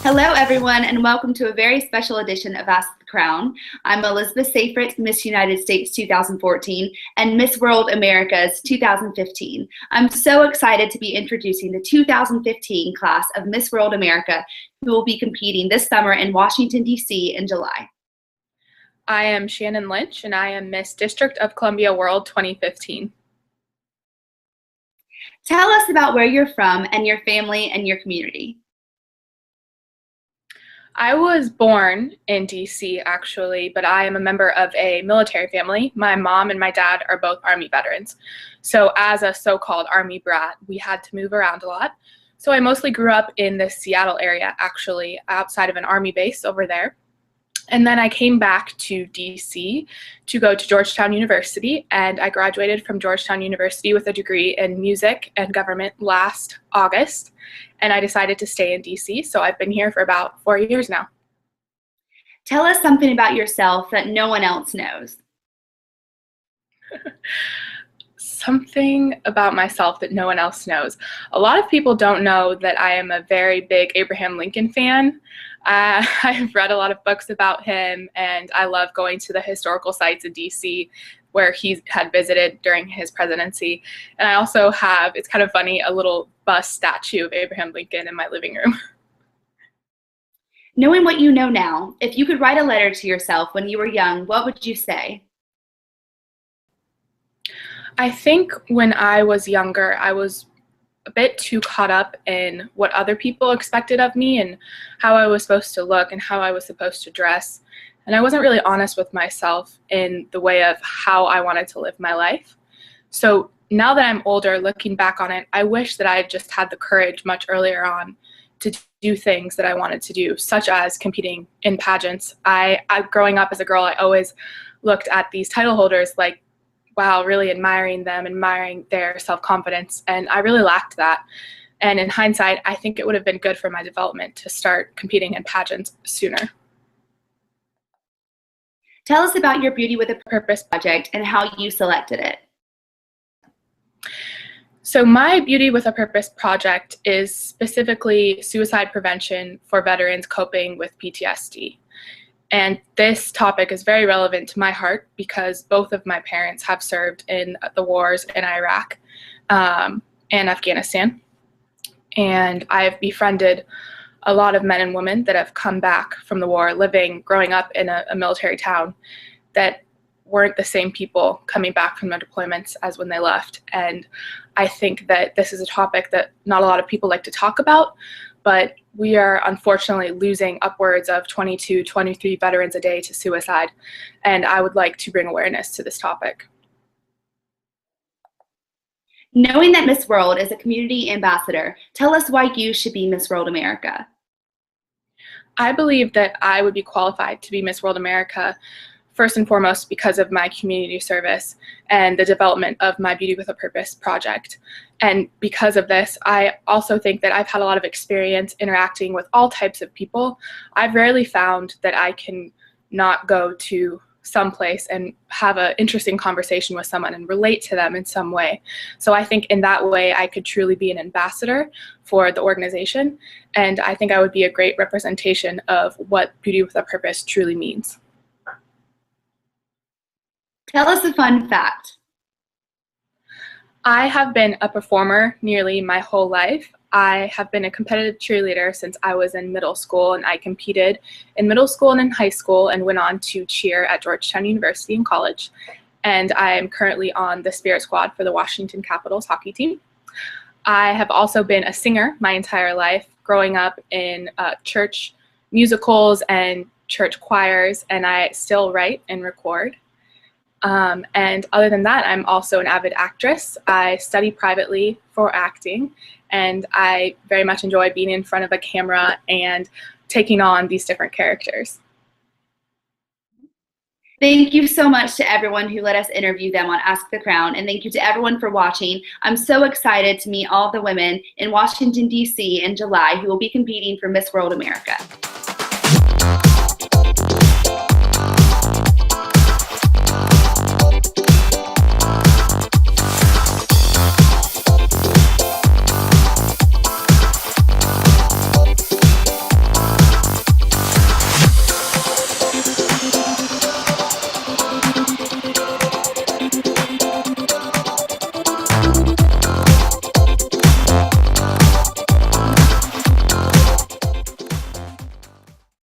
Hello, everyone, and welcome to a very special edition of Ask the Crown. I'm Elizabeth Seyfried, Miss United States 2014 and Miss World America's 2015. I'm so excited to be introducing the 2015 class of Miss World America, who will be competing this summer in Washington, D.C. in July. I am Shannon Lynch, and I am Miss District of Columbia World 2015. Tell us about where you're from and your family and your community. I was born in DC, actually, but I am a member of a military family. My mom and my dad are both Army veterans. So as a so-called Army brat, we had to move around a lot. So I mostly grew up in the Seattle area, actually, outside of an Army base over there. And then I came back to DC to go to Georgetown University, and I graduated from Georgetown University with a degree in music and government last August, and I decided to stay in DC, so I've been here for about 4 years now. Tell us something about yourself that no one else knows. Something about myself that no one else knows. A lot of people don't know that I am a very big Abraham Lincoln fan. I've read a lot of books about him, and I love going to the historical sites in DC where he had visited during his presidency. And I also have, it's kind of funny, a little bust statue of Abraham Lincoln in my living room. Knowing what you know now, if you could write a letter to yourself when you were young, what would you say? I think when I was younger, I was a bit too caught up in what other people expected of me and how I was supposed to look and how I was supposed to dress. And I wasn't really honest with myself in the way of how I wanted to live my life. So now that I'm older, looking back on it, I wish that I had just had the courage much earlier on to do things that I wanted to do, such as competing in pageants. Growing up as a girl, I always looked at these title holders like, wow, really admiring them, admiring their self-confidence, and I really lacked that. And in hindsight, I think it would have been good for my development to start competing in pageants sooner. Tell us about your Beauty with a Purpose project and how you selected it. So my Beauty with a Purpose project is specifically suicide prevention for veterans coping with PTSD. And this topic is very relevant to my heart because both of my parents have served in the wars in Iraq and Afghanistan. And I've befriended a lot of men and women that have come back from the war, growing up in a military town that weren't the same people coming back from their deployments as when they left. And I think that this is a topic that not a lot of people like to talk about, but we are unfortunately losing upwards of 22, 23 veterans a day to suicide, and I would like to bring awareness to this topic. Knowing that Miss World is a community ambassador, tell us why you should be Miss World America. I believe that I would be qualified to be Miss World America first and foremost because of my community service and the development of my Beauty with a Purpose project. And because of this, I also think that I've had a lot of experience interacting with all types of people. I've rarely found that I can not go to some place and have an interesting conversation with someone and relate to them in some way. So I think in that way I could truly be an ambassador for the organization, and I think I would be a great representation of what Beauty with a Purpose truly means. Tell us a fun fact. I have been a performer nearly my whole life. I have been a competitive cheerleader since I was in middle school, and I competed in middle school and in high school and went on to cheer at Georgetown University in college. And I am currently on the Spirit Squad for the Washington Capitals hockey team. I have also been a singer my entire life, growing up in church musicals and church choirs, and I still write and record. And other than that, I'm also an avid actress. I study privately for acting, and I very much enjoy being in front of a camera and taking on these different characters. Thank you so much to everyone who let us interview them on Ask the Crown, and thank you to everyone for watching. I'm so excited to meet all the women in Washington, D.C. in July who will be competing for Miss World America.